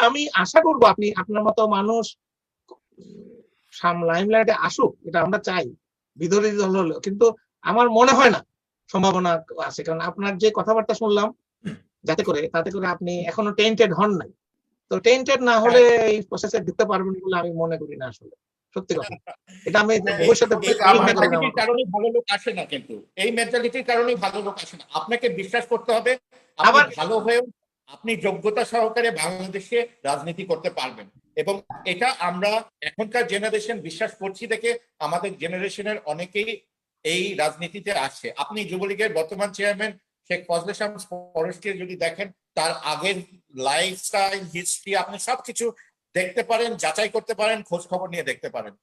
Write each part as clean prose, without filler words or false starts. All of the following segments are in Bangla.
আমি আশা করব আপনি আপনার মতো মানুষ লাইমলাইটে আসুক, এটা আমরা চাই বিরোধী দল হলেও, কিন্তু আমার মনে হয় না সম্ভাবনা আছে, কারণ আপনার যে কথাবার্তা শুনলাম তাতে করে আপনি এখনো টেন্টেড হন নাই। তো টেন্টেড না হলে এই প্রসেসে ঢুকতে পারবেন বলে আমি মনে করি না আসলে, সত্যি কথা। এটা আমি ভবিষ্যতে কারণে ভালো লোক আসে না, কিন্তু এই মেন্টালিটির কারণে ভালো লোক আসে না। আপনাকে বিশ্বাস করতে হবে আবার ভালো হয়েও আপনি যোগ্যতা সহকারে বাংলাদেশে রাজনীতি করতে পারবেন, এবং এটা আমরা এখনকার জেনারেশন বিশ্বাস করছি দেখে আমাদের জেনারেশনের অনেকেই এই রাজনীতিতে আসছে। আপনি যুবলীগের বর্তমান চেয়ারম্যান শেখ ফজলে শামস ফরেস্টকে যদি দেখেন, তার আগের লাইফস্টাইল হিস্ট্রি আপনি সবকিছু দেখতে পারেন, যাচাই করতে পারেন, খোঁজ খবর নিয়ে দেখতে পারেন।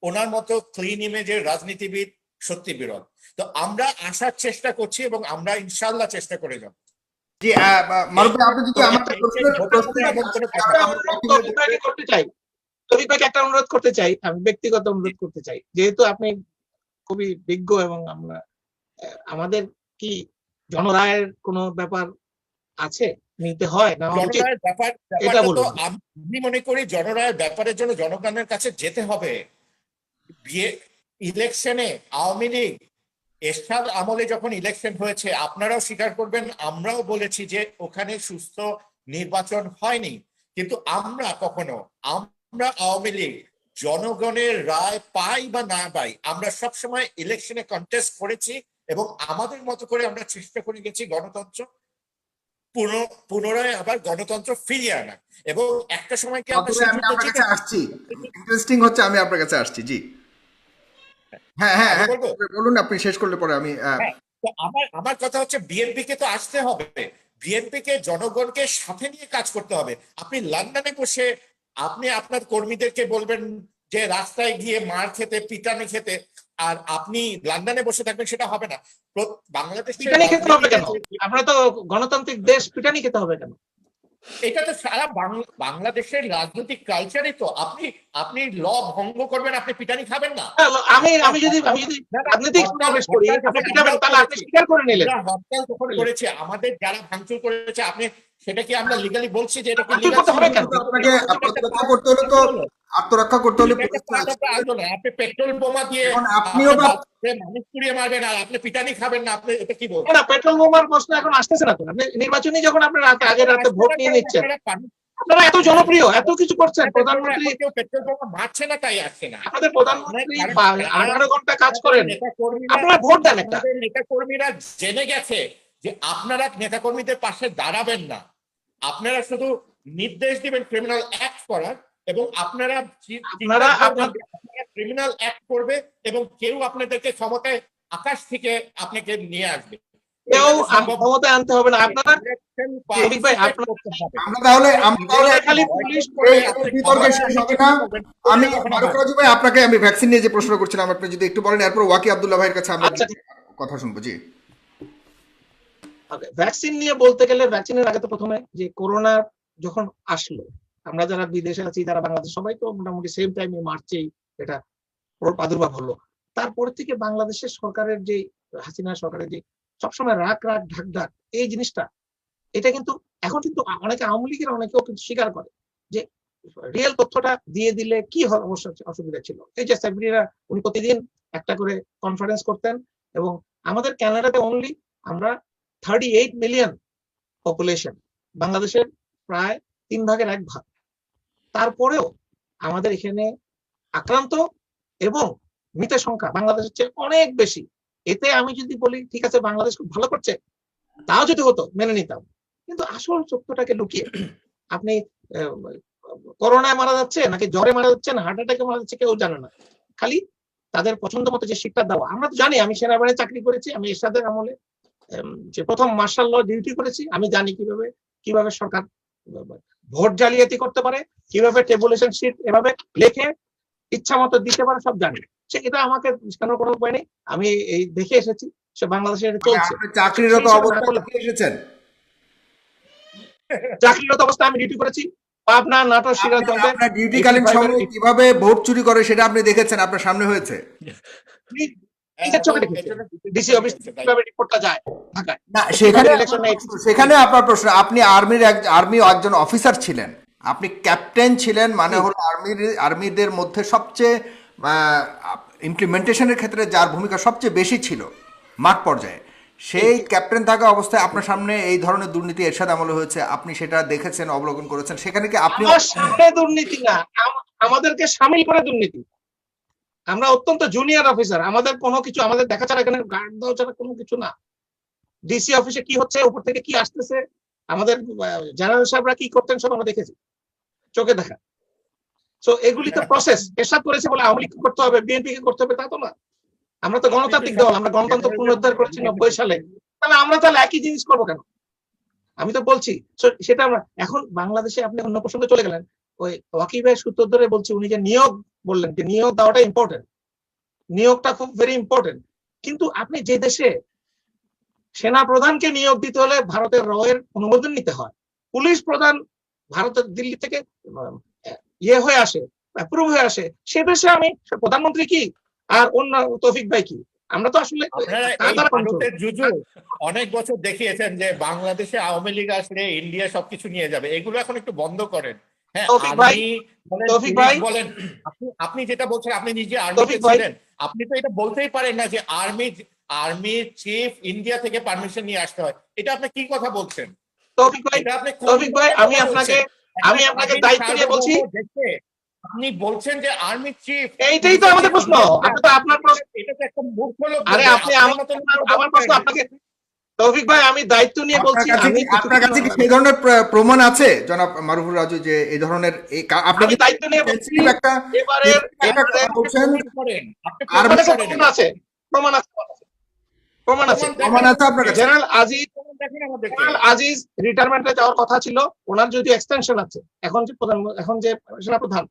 ওনার মতো ক্লিন ইমেজের রাজনীতিবিদ সত্যি বিরল। তো আমরা আসার চেষ্টা করছি এবং আমরা ইনশাল্লাহ চেষ্টা করে যাব। জি, মারুফ ভাই, আপনি যদি একটা অনুরোধ করতে চাই, আমি ব্যক্তিগত অনুরোধ করতে চাই, যেহেতু আপনি খুবই বিজ্ঞ এবং আমরা আমাদের কি জনরায়ের কোনো ব্যাপার আছে, নিতে হয় না উচিত, এটা বলুন। আমি মনে করি জনরায়ের ব্যাপারের জন্য জনগণের কাছে যেতে হবে। ইলেকশনে আওয়ামী লীগ এরশাদ আমলে যখন ইলেকশন হয়েছে, আপনারাও স্বীকার করবেন, আমরাও বলেছি যে ওখানে সুস্থ নির্বাচন হয়নি, কিন্তু আমরা আওয়ামী লীগ জনগণের রায় পাই বা না পাই, আমরা সবসময় ইলেকশনে কন্টেস্ট করেছি এবং আমাদের মতো করে আমরা চেষ্টা করে গেছি গণতন্ত্র পুনরায় আবার গণতন্ত্র ফিরিয়ে আনা। এবং একটা সময় কি ইন্টারেস্টিং হচ্ছে, আমি আপনার কাছে আসছি। জি হ্যাঁ হ্যাঁ বলুন, আপনি শেষ করলে পরে আমি আমার কথা হচ্ছে বিএনপি কে তো আসতে হবে, বিএনপি কে জনগণকে সাথে নিয়ে কাজ করতে হবে। আপনি লন্ডনে বসে আপনি আপনার কর্মীদেরকে বলবেন যে রাস্তায় গিয়ে মার খেতে, পিটানি খেতে, আর আপনি লন্ডনে বসে থাকবেন, সেটা হবে না। বাংলাদেশ পিটানি খেতে হবে কেন? আমরা তো গণতান্ত্রিক দেশ, পিটানি খেতে হবে কেন? এটা তো সারা বাংলাদেশের রাজনৈতিক কালচারই তো। আপনি ল ভঙ্গ করবেন, আপনি পিটানি খাবেন না। আমি যদি রাজনৈতিক সমাবেশ করি, আপনি পিটাবেন, তাহলে আপনি স্বীকার করে নিলেন। হরতাল যখন করেছে, আমাদের যারা ভাঙচুর করেছে, আপনি সেটা কি আমরা লিগালি বলছি যে এটা কি আপনাকে আত্মরক্ষা করতে হলে তো আত্মরক্ষা করতে হলে আপনি পেট্রোল বোমা দিয়ে আপনিও মানুষ পুড়িয়ে মারবেন আর আপনি পিটানি খাবেন না? আপনি এটা কি বলবেন? না, পেট্রোল বোমার প্রশ্ন এখন আসতেছে না তো। আপনি নির্বাচনী যখন আপনার আগের রাতে ভোট নিয়ে নিচ্ছেন, আপনারা এত জনপ্রিয়, এত কিছু করছেন, প্রধানমন্ত্রী পেট্রোল বোমা মারছে না, তাই আসছে না। আমাদের প্রধানমন্ত্রী 18 ঘন্টা কাজ করেন, আপনারা ভোট দেন। একটা নেতা কর্মীরা জেনে গেছে যে আপনারা নেতা কর্মীদের পাশে দাঁড়াবেন না, আপনারা শুধু নির্দেশ দিবেন ক্রিমিনাল অ্যাক্ট করার, এবং আপনারা ক্রিমিনাল অ্যাক্ট করবে এবং কেউ আপনাদেরকে ক্ষমতায় আকাশ থেকে আপনাকে নিয়ে আসবে। কেউ ক্ষমতায় আনতে হবে না। আপনারা আমি আপনাকে আমি ভ্যাকসিন নিয়ে যে প্রশ্ন করছিলাম, আপনি যদি একটু বলেন, এরপর ওয়াকি আব্দুল্লাহ ভাইয়ের কাছে আমরা কথা শুনবো। জি, ভ্যাকসিন নিয়ে বলতে গেলে, ভ্যাকসিনের আগে তো প্রথমে যে করোনা যখন আসলো, আমরা যারা বিদেশে আছি, যারা বাংলাদেশ, সবাই তো মোটামুটি সেম টাইমে মার্চেই এটা প্রাদুর্ভাব হলো। তারপর থেকে বাংলাদেশের সরকারের যে হাসিনা সরকারের যে সবসময় রাগ ঢাক এই জিনিসটা, এটা কিন্তু এখন কিন্তু অনেকে আওয়ামী লীগের অনেকেও কিন্তু স্বীকার করে যে রিয়েল তথ্যটা দিয়ে দিলে কি অসুবিধা ছিল। এই যে সাবরিনা, উনি প্রতিদিন একটা করে কনফারেন্স করতেন, এবং আমাদের কানাডাতে অনলি আমরা 38 মিলিয়ন পপুলেশন, বাংলাদেশের প্রায় 3 ভাগের 1 ভাগ। তারপরেও আমাদের এখানে আক্রান্ত এবং মৃতের সংখ্যা বাংলাদেশের চেয়ে অনেক বেশি। এতে আমি যদি বলি ঠিক আছে বাংলাদেশ খুব ভালো করছে, তাও যদি হতো মেনে নিতাম, কিন্তু আসল সত্যটাকে লুকিয়ে আপনি করোনায় মারা যাচ্ছে নাকি জ্বরে মারা যাচ্ছে না হার্ট অ্যাটাকে মারা যাচ্ছে কেউ জানে না। খালি তাদের পছন্দ মতো যে শিক্ষা দেওয়া। আমরা তো জানি, আমি সেনাবাহিনী চাকরি করেছি, আমি এরশাদের আমলে যে প্রথম মার্শাল ল ডিউটি করেছি, আমি জানি কিভাবে সরকার ভোট জালিয়াতি করতে পারে, কিভাবে টেবুলেশন শিট এভাবে লেখে ইচ্ছা মতো দিতে পারে, সব জানি। এটা আমাকে শেখানোর কোনো উপায় নেই, আমি এই দেখে এসেছি, সে বাংলাদেশে চলছে। চাকরিরত অবস্থায় এসেছেন? চাকরিরত অবস্থায় আমি ডিউটি করেছি পাবনা, নাটোর, সিরাজগঞ্জে। আপনার ডিউটিকালীন সময়ে কিভাবে ভোট চুরি করে সেটা আপনি দেখেছেন, আপনার সামনে হয়েছে? সেখানে আপনার প্রশ্ন, আপনি আর্মি একজন অফিসার ছিলেন, আপনি ক্যাপ্টেন ছিলেন, মানে হলো আর্মিদের মধ্যে সবচেয়ে ইমপ্লিমেন্টেশনের ক্ষেত্রে যার ভূমিকা সবচেয়ে বেশি ছিল মাঠ পর্যায়ে, সেই ক্যাপ্টেন থাকা অবস্থায় আপনার সামনে এই ধরনের দুর্নীতি এরশাদ আমলে হয়েছে, আপনি সেটা দেখেছেন, অবলোকন করেছেন, সেখানে কি আপনি আমার সামনে দুর্নীতি না, আমাদেরকে সামিল করে দুর্নীতি। আমরা অত্যন্ত জুনিয়র অফিসার, আমাদের কোনো কিছু আমাদের দেখা ছাড়া, এখানে গার্ড দেওয়া ছাড়া কোনো কিছু না। ডিসি অফিসে কি হচ্ছে, উপর থেকে কি আসতেছে, আমাদের জেনারেল সাহেবরা কি করতেন সব আমরা দেখেছি, চোখে দেখা। তো এগুলি তো প্রসেস। এরশাদ করেছে বলে আওয়ামী লীগ করতে হবে, বিএনপি কে করতে হবে তা তো না। আমরা তো গণতান্ত্রিক দল, আমরা গণতন্ত্র পুনরুদ্ধার করেছি 90 সালে। তাহলে আমরা তাহলে একই জিনিস করবো কেন? আমি তো বলছি সেটা আমরা এখন বাংলাদেশে, আপনি অন্য প্রসঙ্গে চলে গেলেন, ওই ওয়াকি ভাই সূত্র ধরে বলছি, উনি যে নিয়োগ বললেন, যে নিয়োগ দেওয়াটা ইম্পর্টেন্ট, নিয়োগটা খুব ভেরি ইম্পর্টেন্ট। কিন্তু আপনি যে দেশে সেনা প্রধানকে নিয়োগ দিতে হলে ভারতের রয়ের অনুমোদন নিতে হয়, পুলিশ প্রধান ভারতের দিল্লি থেকে ইয়ে হয়ে আসে, অ্যাপ্রুভ হয়ে আসে, সে দেশে আমি প্রধানমন্ত্রী কি আর অন্য তৌফিক ভাই কি? আমরা তো আসলে অনেক বছর দেখিয়েছেন যে বাংলাদেশে আওয়ামী লীগ আসলে ইন্ডিয়া সবকিছু নিয়ে যাবে, এগুলো এখন একটু বন্ধ করেন। হ্যাঁ, বলেন আপনি যেটা বলছেন, আপনি নিজে আর্মিতে ছিলেন, আপনি তো এটা বলতেই পারেন না যে আর্মির চিফ ইন্ডিয়া থেকে পারমিশন নিয়ে আসতে হয়। এটা আপনি কি কথা বলছেন? তৌফিক ভাই, আমি আপনাকে দায়িত্ব দিয়ে বলছি, আপনি বলছেন যে আর্মি চিফ, এইটাই তো আমাদের প্রশ্ন। আপনার প্রশ্ন, এটা তো একটা মূর্খ লোক। আরে আপনি আমার প্রশ্ন আপনাকে, তৌফিক ভাই আমি দায়িত্ব নিয়ে বলছি, আপনার কাছে কি সেই ধরনের প্রমাণ আছে জনাব মারুফুর রাজু, যে এই ধরনের আপনি কি দায়িত্ব নিয়ে বলছি একটা বলছেন? প্রমাণ আছে আপনার কাছে। জেনারেল আজিজ রিটায়ারমেন্টে যাওয়ার কথা ছিল, ওনার যদি এক্সটেনশন আছে, এখন যে সেনাপ্রধান,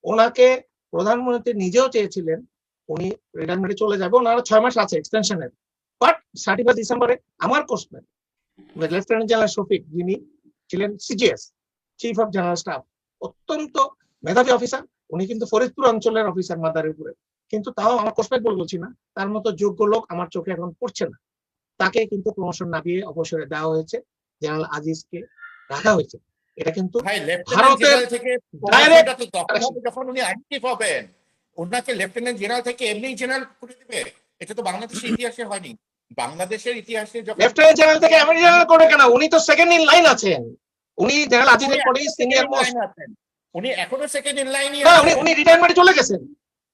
ওনাকে প্রধানমন্ত্রী নিজেও চেয়েছিলেন উনি রিটায়ারমেন্টে চলে যাবে, ওনার 6 মাস আছে এক্সটেনশনের। বাট 31 ডিসেম্বরে আমার কোর্সমেট লেফটেন্যান্ট জেনারেল শফিক, যিনি ছিলেন CGS, chief of general staff, অত্যন্ত মেধাবী অফিসার, উনি কিন্তু ফরিদপুর অঞ্চলের অফিসার মাদারীপুরে, কিন্তু তাও আমার কোর্সমেট বলছি না, তার মতো যোগ্য লোক আমার চোখে এখন পড়ছে না। তাকে কিন্তু প্রমোশন না দিয়ে অবসরে দেওয়া হয়েছে, জেনারেল আজিজকে রাখা হয়েছে। এটা কিন্তু ভারতের যখন উনি আইনচিফ হবেন, ওনাকে লেফটেন্যান্ট জেনারেল থেকে এমনি জেনারেল করে দিবে। এটা তো বাংলাদেশের ইতিহাসে হয়নি। বাংলাদেশের ইতিহাসে লেফটেন্যান্ট জেনারেল থেকে এমনি জেনারেল করে কেন? উনি তো সেকেন্ড ইন লাইন আছেন, উনি জেনারেল আজিজের পরেই সিনিয়র মোস্ট আছেন। উনি এখনো সেকেন্ড ইন লাইনই না, উনি রিটায়ারমেন্টে চলে গেছেন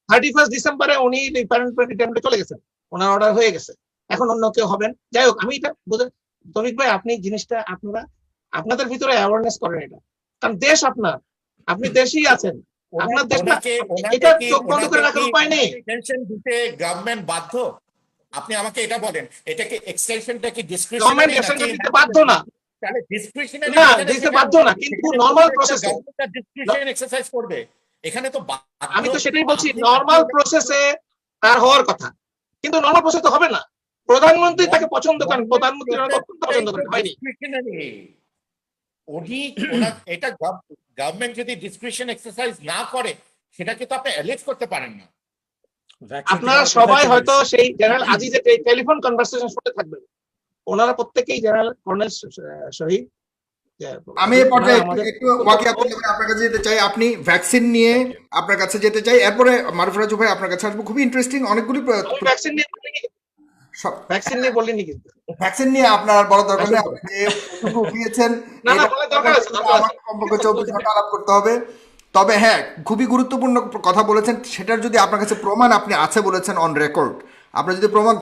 31 ডিসেম্বরে, উনি রিটায়ারমেন্টে চলে গেছেন, ওনার অর্ডার হয়ে গেছে, এখন অন্য কেউ হবেন। যাই হোক, আমি এটা তৌফিক ভাই, আপনি জিনিসটা আপনাদের ভিতরে অ্যাওয়ারনেস করেন এটা, কারণ দেশ আপনার, আপনি দেশেই আছেন, আপনার দেশটা, এটা চোখ বন্ধ করে রাখার উপায় নেই। এক্সটেনশন দিতে গভর্নমেন্ট বাধ্য? আপনি আমাকে এটা বলেন, এটা কি এক্সটেনশনটা কি গভর্নমেন্ট এক্সটেনশন দিতে বাধ্য না? তাহলে ডিসক্রিশনারি না, দিতে বাধ্য না, কিন্তু নরমাল প্রসেসে ডিসক্রিশন এক্সারসাইজ করবে। এখানে তো আমি তো সেটাই বলছি, নরমাল প্রসেসে তার হওয়ার কথা, কিন্তু নরমাল প্রসেস তো হবে না। প্রধানমন্ত্রী তাকে পছন্দ করেন, প্রধানমন্ত্রী পছন্দ করেন, হয়নি। এটা গভর্নমেন্ট যদি ডিসক্রিশন এক্সারসাইজ না করে, সেটাকে তো আপনি অ্যালেজ করতে পারেন না। আপনারা সবাই হয়তো সেই জেনারেল আজিজের টেলিফোন কনভারসেশন শুনতে থাকবেন, ওনারা প্রত্যেকেই জেনারেল কর্নেল শহীদ। আমি এই পর্যায়ে একটু ওয়াকি আব্দুল্লাহ ভাই আপনার কাছে যেতে চাই, আপনি ভ্যাকসিন নিয়ে আপনার কাছে যেতে চাই, এরপরে মারুফুর রাজু ভাই আপনার কাছে আসবো। খুবই ইন্টারেস্টিং অনেকগুলি ভ্যাকসিন নিয়ে বলিনি, কিন্তু ভ্যাকসিন নিয়ে আপনার বড় দরকার নেই, আপনি উঠিয়েছেন, কমপক্ষে 24 ঘন্টা আলাপ করতে হবে। তবে হ্যাঁ, খুবই গুরুত্বপূর্ণ কথা বলেছেন, সেটার যদি আপনার কাছে প্রমাণ আপনি আছে বলেছেন অন রেকর্ড, আপনার যদি প্রমাণ